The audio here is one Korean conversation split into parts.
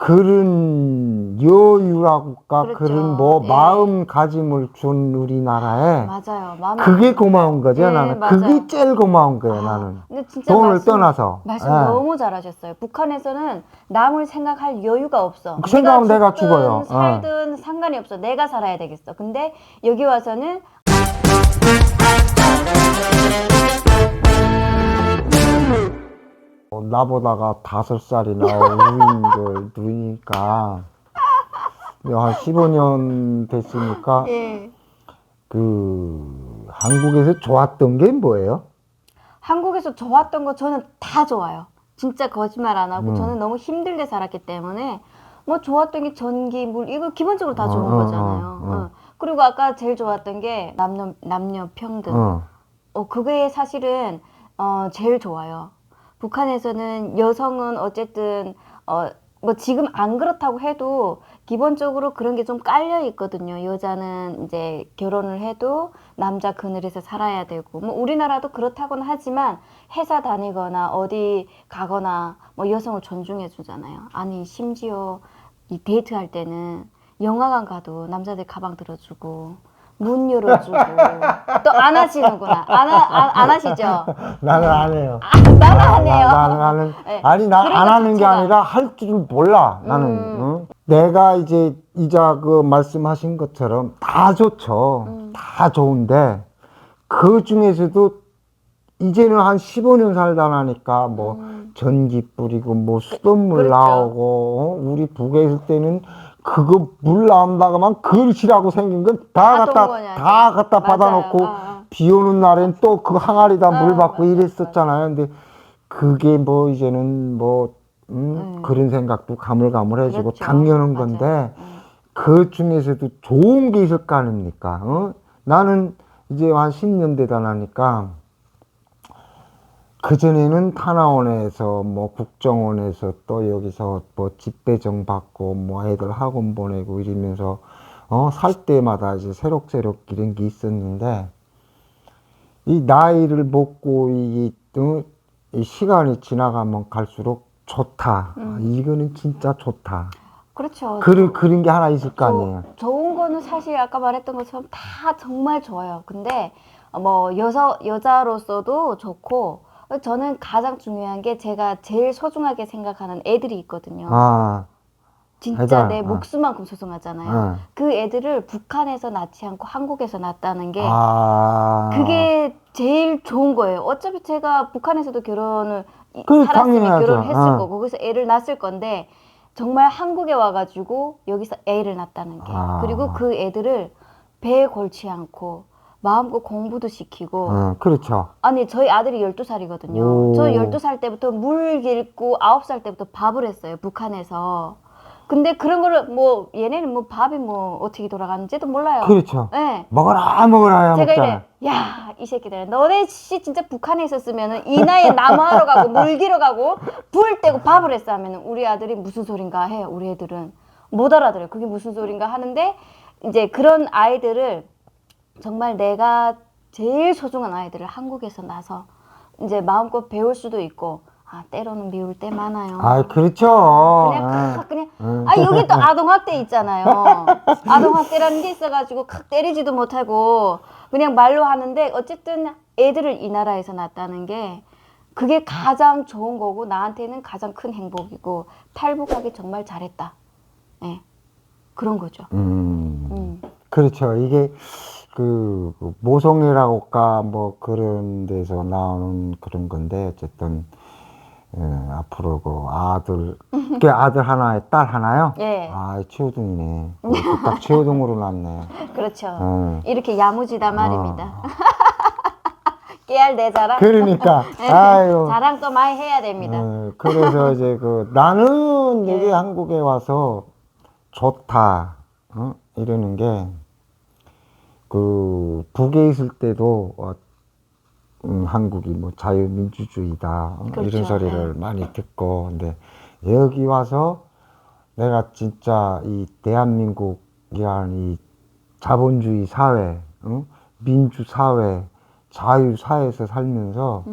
그런 여유라고까 그렇죠. 그런 뭐 예. 마음가짐을 준 우리나라에 맞아요. 마음이 그게 고마운 거죠. 예, 나는 맞아요. 그게 제일 고마운 거예요. 아, 나는 근데 진짜 돈을 떠나서 말씀 예. 너무 잘하셨어요. 북한에서는 남을 생각할 여유가 없어. 그 생각하면 내가 죽든 죽어요. 살든 상관이 없어. 내가 살아야 되겠어. 근데 여기 와서는 나보다가 5살이나 어린 걸 누이니까 한 15년 됐으니까 예. 그 한국에서 좋았던 게 뭐예요? 한국에서 좋았던 거 저는 다 좋아요. 진짜 거짓말 안 하고 저는 너무 힘들게 살았기 때문에 뭐 좋았던 게 전기, 물 이거 기본적으로 다 좋은 거잖아요. 그리고 아까 제일 좋았던 게 남녀 평등. 그게 사실은 제일 좋아요. 북한에서는 여성은 어쨌든 뭐 지금 안 그렇다고 해도 기본적으로 그런 게 좀 깔려 있거든요. 여자는 이제 결혼을 해도 남자 그늘에서 살아야 되고 뭐 우리나라도 그렇다고는 하지만 회사 다니거나 어디 가거나 뭐 여성을 존중해 주잖아요. 아니 심지어 이 데이트할 때는 영화관 가도 남자들 가방 들어주고 문 열어주고 또 안 하시는구나. 안 하시죠? 나는 안 해요. 나는 안 해요. 나는 네. 아니 나 그런 안 것 하는 게 자체가. 아니라 할 줄 몰라. 나는 응? 내가 이제 이자 그 말씀하신 것처럼 다 좋죠. 다 좋은데 그 중에서도 이제는 한 15년 살다 나니까 뭐 전기 뿌리고 뭐 수돗물 그렇죠. 나오고 우리 북에 있을 때는 그거 물 나온다고만 그릇이라고 생긴 건 다 동원해야죠. 갖다 맞아요. 받아놓고 비 오는 날엔 또 그 항아리다 물 받고 맞아요. 이랬었잖아요. 근데 그게 뭐 이제는 뭐 그런 생각도 가물가물해지고 그렇죠. 당연한 맞아요. 건데 그 중에서도 좋은 게 있을 거 아닙니까? 나는 이제 한 10년 되다 나니까 그전에는 탄하원에서 뭐 국정원에서 또 여기서 뭐 집배정 받고 뭐 애들 학원 보내고 이러면서 살 때마다 이제 새록새록 이런 게 있었는데 이 나이를 먹고 이 시간이 지나가면 갈수록 좋다. 이거는 진짜 좋다. 그렇죠. 그런 게 하나 있을 거 아니에요. 좋은 거는 사실 아까 말했던 것처럼 다 정말 좋아요. 근데 뭐 여자로서도 좋고 저는 가장 중요한 게 제가 제일 소중하게 생각하는 애들이 있거든요. 아, 진짜 애들, 내 목숨만큼 소중하잖아요. 그 애들을 북한에서 낳지 않고 한국에서 낳았다는 게 그게 제일 좋은 거예요. 어차피 제가 북한에서도 살았으면 당연하죠. 결혼을 했을 거고 거기서 애를 낳았을 건데 정말 한국에 와가지고 여기서 애를 낳았다는 게 그리고 그 애들을 배에 걸지 않고 마음껏 공부도 시키고 그렇죠. 아니 저희 아들이 12살이거든요. 저 12살 때부터 물 길고 9살 때부터 밥을 했어요. 북한에서. 근데 그런 거를 뭐 얘네는 뭐 밥이 뭐 어떻게 돌아가는지도 몰라요. 그렇죠. 네. 먹어라 제가 먹잖아. 이래 야 이 새끼들 너네 진짜 북한에 있었으면은 이 나이에 나무하러 가고 물 기러 가고 불 떼고 밥을 했어 하면은 우리 아들이 무슨 소린가 해요. 우리 애들은 못 알아들어요. 그게 무슨 소린가 하는데 이제 그런 아이들을 정말 내가 제일 소중한 아이들을 한국에서 나서 이제 마음껏 배울 수도 있고 때로는 미울 때 많아요. 그렇죠. 그냥 여기 또 아동학대 있잖아요. 아동학대라는 게 있어가지고 때리지도 못하고 그냥 말로 하는데 어쨌든 애들을 이 나라에서 낳았다는 게 그게 가장 좋은 거고 나한테는 가장 큰 행복이고 탈북하기 정말 잘했다. 네. 그런 거죠. 그렇죠. 이게 그 모성애라고까 뭐 그런 데서 나오는 그런 건데 어쨌든 앞으로 그 아들 하나에 딸 하나요? 예. 최호둥이네. 딱 최호둥으로 낳네. 그렇죠. 이렇게 야무지다 말입니다. 깨알 내 자랑. 그러니까 자랑 또 많이 해야 됩니다. 그래서 이제 나는 여기 한국에 와서 좋다 이러는 게 그 북에 있을 때도 한국이 뭐 자유민주주의다 그렇죠. 이런 소리를 많이 듣고 근데 여기 와서 내가 진짜 이 대한민국이란 이 자본주의 사회, 민주사회, 자유사회에서 살면서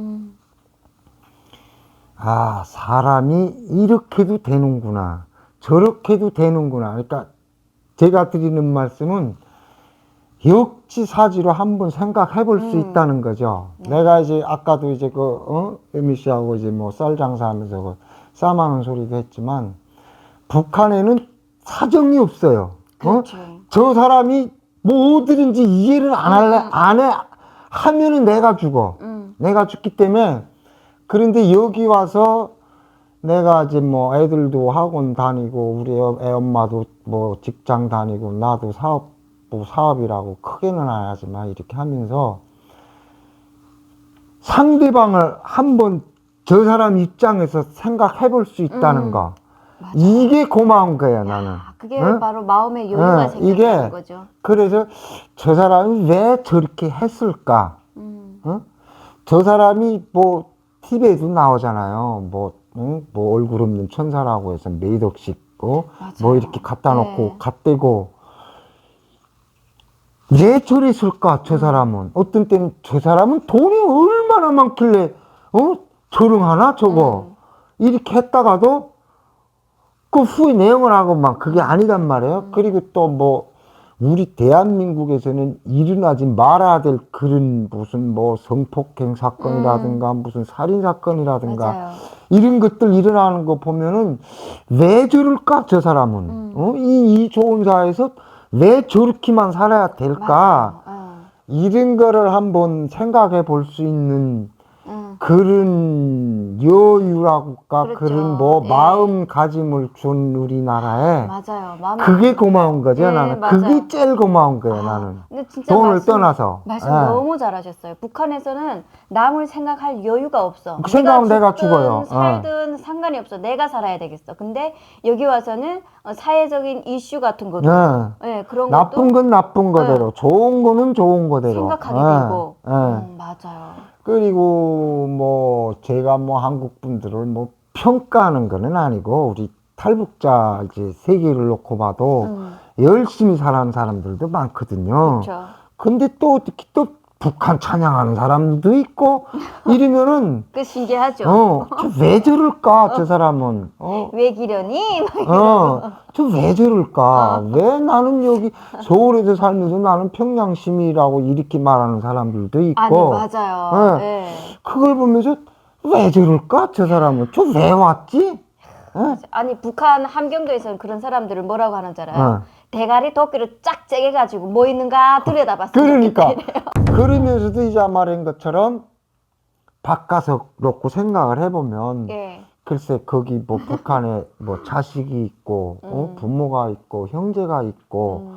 사람이 이렇게도 되는구나. 저렇게도 되는구나. 그러니까 제가 드리는 말씀은 역지사지로 한번 생각해 볼 수 있다는 거죠. 내가 이제 아까도 이제 에미 씨하고 이제 뭐 쌀 장사하면서 싸마는 소리도 했지만 북한에는 사정이 없어요. 그렇죠. 저 사람이 뭐든지 이해를 안 해, 하면은 내가 죽어. 내가 죽기 때문에. 그런데 여기 와서 내가 이제 뭐 애들도 학원 다니고 우리 애 엄마도 뭐 직장 다니고 나도 사업이라고 크게는 안 하지만 이렇게 하면서 상대방을 한번 저 사람 입장에서 생각해 볼 수 있다는 거. 맞아요. 이게 고마운 거야, 나는. 그게 응? 바로 마음의 여유가 생겼다는 거죠. 그래서 저 사람이 왜 저렇게 했을까? 저 사람이 뭐 TV에도 나오잖아요. 뭐 얼굴 없는 천사라고 해서 몇 억씩 뭐 이렇게 갖다 놓고 갖대고 왜 저랬을까? 저 사람은 어떤 때는 저 사람은 돈이 얼마나 많길래 저런하나 저거 이렇게 했다가도 그 후에 내용을 하고 막 그게 아니단 말이에요. 그리고 또 뭐 우리 대한민국에서는 일어나지 말아야 될 그런 무슨 뭐 성폭행 사건이라든가 무슨 살인 사건이라든가 맞아요. 이런 것들 일어나는 거 보면은 왜 저럴까 저 사람은 이 좋은 사회에서 왜 저렇게만 살아야 될까 이런 거를 한번 생각해 볼 수 있는 그런 여유라고까 그렇죠. 그런 뭐 예. 마음가짐을 준 우리나라에 맞아요. 그게 고마운 거죠. 예, 나는 맞아요. 그게 제일 고마운 거예요. 나는 근데 진짜 돈을 떠나서 말씀 예. 너무 잘하셨어요. 북한에서는 남을 생각할 여유가 없어. 그 생각하면 내가 죽든 죽어요. 살든 상관이 없어. 내가 살아야 되겠어. 근데 여기 와서는 사회적인 이슈 같은 것도 예, 그런 나쁜 것도 건 나쁜 거대로 좋은 거는 좋은 거대로 생각하게 되고 맞아요. 맞아요. 그리고 뭐 제가 뭐 한국 분들을 뭐 평가하는 거는 아니고 우리 탈북자 이제 세계를 놓고 봐도 열심히 살아는 사람들도 많거든요. 그렇죠. 근데 또 어떻게 또 북한 찬양하는 사람도 있고 이러면은 그 신기하죠. 왜 저럴까 저 사람은 왜 기려니? 저 왜 저럴까 왜 나는 여기 서울에서 살면서 나는 평양 시민이라고 이렇게 말하는 사람들도 있고 아니 맞아요. 예. 그걸 보면서 왜 저럴까 저 사람은 저 왜 왔지? 아니 북한 함경도에서는 그런 사람들을 뭐라고 하는 줄 알아요? 대가리 도끼를 쫙 째가지고 뭐 있는가 들여다봤어요. 그러니까 그러면서도 이제 말한 것처럼 바꿔서 놓고 생각을 해보면 예. 글쎄 거기 뭐 북한에 뭐 자식이 있고 부모가 있고 형제가 있고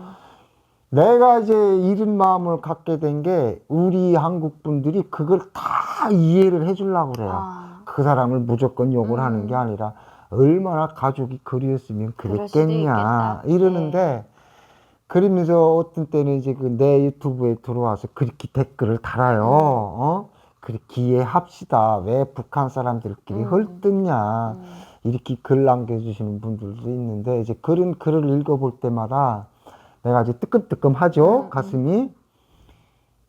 내가 이제 이런 마음을 갖게 된 게 우리 한국 분들이 그걸 다 이해를 해주려고 그래요. 그 사람을 무조건 욕을 하는 게 아니라 얼마나 가족이 그리웠으면 그랬겠냐 이러는데 그러면서 어떤 때는 이제 그 내 유튜브에 들어와서 그렇게 댓글을 달아요. 그렇게 이해합시다. 왜 북한 사람들끼리 헐뜯냐. 이렇게 글 남겨주시는 분들도 있는데 이제 그런 글을 읽어볼 때마다 내가 이제 뜨끔뜨끔하죠. 가슴이.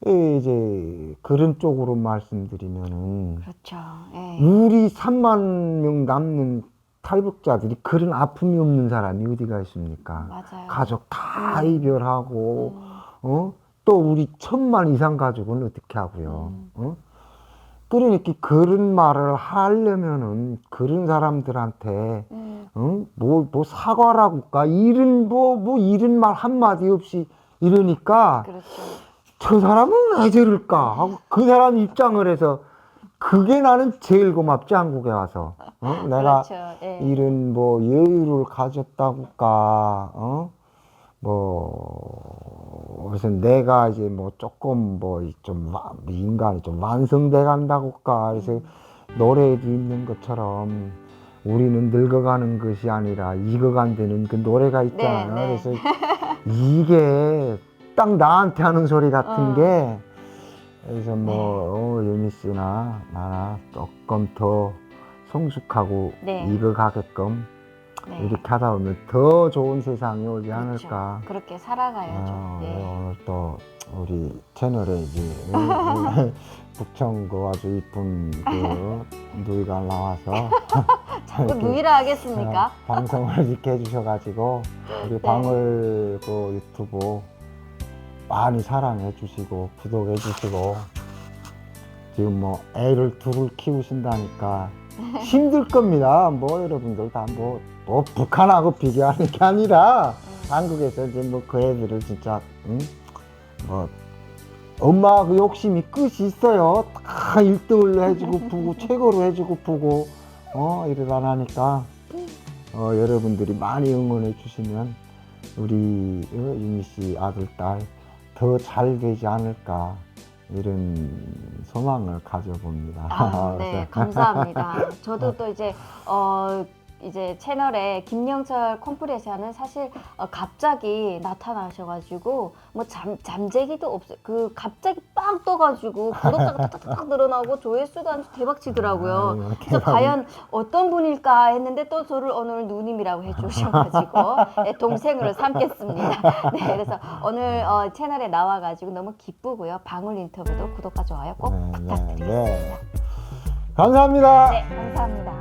이제 그런 쪽으로 말씀드리면은 그렇죠. 예. 우리 3만 명 남는 탈북자들이 그런 아픔이 없는 사람이 어디가 있습니까? 맞아요. 가족 다 이별하고 또 우리 1000만 이상 가족은 어떻게 하고요? 그러니까 그런 말을 하려면은 그런 사람들한테 뭐 사과라고까 이런 뭐 이런 말 한마디 없이 이러니까 그렇죠. 저 사람은 왜 저럴까 하고 그 사람 입장을 해서 그게 나는 제일 고맙지. 한국에 와서 내가 그렇죠. 예. 이런 뭐 여유를 가졌다고까 뭐 그래서 내가 이제 뭐 조금 뭐 좀 인간이 좀 완성돼 간다고까. 그래서 노래에도 있는 것처럼 우리는 늙어가는 것이 아니라 익어간다는 그 노래가 있잖아요. 네. 그래서 이게 딱 나한테 하는 소리 같은 게 그래서 뭐 유니스나 나나 조금 더 성숙하고 익어가게끔 이렇게 하다 보면 더 좋은 세상이 오지 않을까. 그렇게 살아가야죠. 오늘 또 우리 채널에 이제 북청 그 아주 이쁜 그 누이가 나와서 항상 그 이렇게 누이라 하겠습니까? 방송을 이렇게 해주셔가지고 우리 네. 방울 그 유튜브 많이 사랑해 주시고 구독해 주시고 지금 뭐 애를 둘을 키우신다니까 힘들 겁니다. 뭐 여러분들 다 뭐 북한하고 비교하는 게 아니라 한국에서 이제 뭐 그 애들을 진짜 뭐 엄마 그 욕심이 끝이 있어요. 다 1등으로 해주고 푸고 최고로 해주고 푸고 이러다 나니까 여러분들이 많이 응원해 주시면 우리 유미 씨 아들 딸 더 잘 되지 않을까 이런 소망을 가져봅니다. 아, 네, 감사합니다. 저도 또 이제 채널에 김영철 컴프레셔는 사실 갑자기 나타나셔가지고 뭐 잠재기도 없어요. 그 갑자기 빵 떠가지고 구독자가 탁탁탁 늘어나고 조회수가 아주 대박 치더라고요. 아유, 그래서 과연 어떤 분일까 했는데 또 저를 오늘 누님이라고 해주셔가지고 네, 동생으로 삼겠습니다. 네, 그래서 오늘 채널에 나와가지고 너무 기쁘고요. 방울 인터뷰도 구독과 좋아요 꼭 부탁드리겠습니다. 감사합니다. 네, 감사합니다.